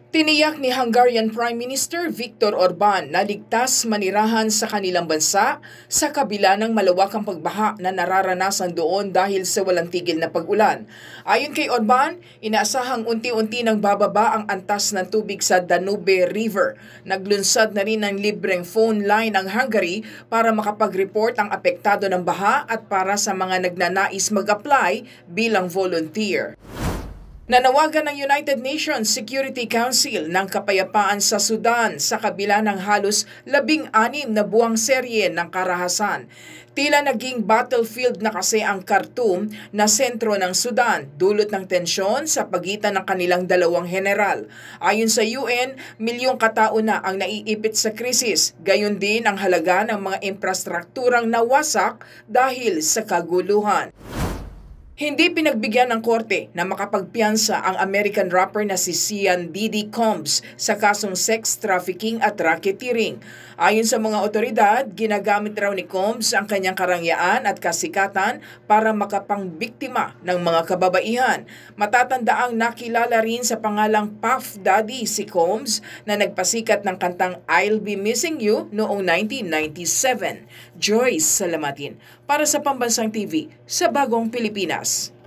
Tiniyak ni Hungarian Prime Minister Viktor Orbán na ligtas manirahan sa kanilang bansa sa kabila ng malawakang pagbaha na nararanasan doon dahil sa walang tigil na pag-ulan. Ayon kay Orbán, inaasahang unti-unti nang bababa ang antas ng tubig sa Danube River. Naglunsad na rin ng libreng phone line ang Hungary para makapag-report ang apektado ng baha at para sa mga nagnanais mag-apply bilang volunteer. Nanawagan ng United Nations Security Council ng kapayapaan sa Sudan sa kabila ng halos 16 na buwang serye ng karahasan. Tila naging battlefield na kasi ang Khartoum na sentro ng Sudan, dulot ng tensyon sa pagitan ng kanilang dalawang general. Ayon sa UN, milyong katao na ang naiipit sa krisis, gayon din ang halaga ng mga infrastrukturang nawasak dahil sa kaguluhan. Hindi pinagbigyan ng korte na makapagpiyansa ang American rapper na si Sean Diddy Combs sa kasong sex trafficking at racketeering. Ayon sa mga otoridad, ginagamit raw ni Combs ang kanyang karangyaan at kasikatan para makapangbiktima ng mga kababaihan. Matatandaang nakilala rin sa pangalang Puff Daddy si Combs na nagpasikat ng kantang I'll Be Missing You noong 1997. Joyce Salamatin para sa Pambansang TV sa Bagong Pilipinas.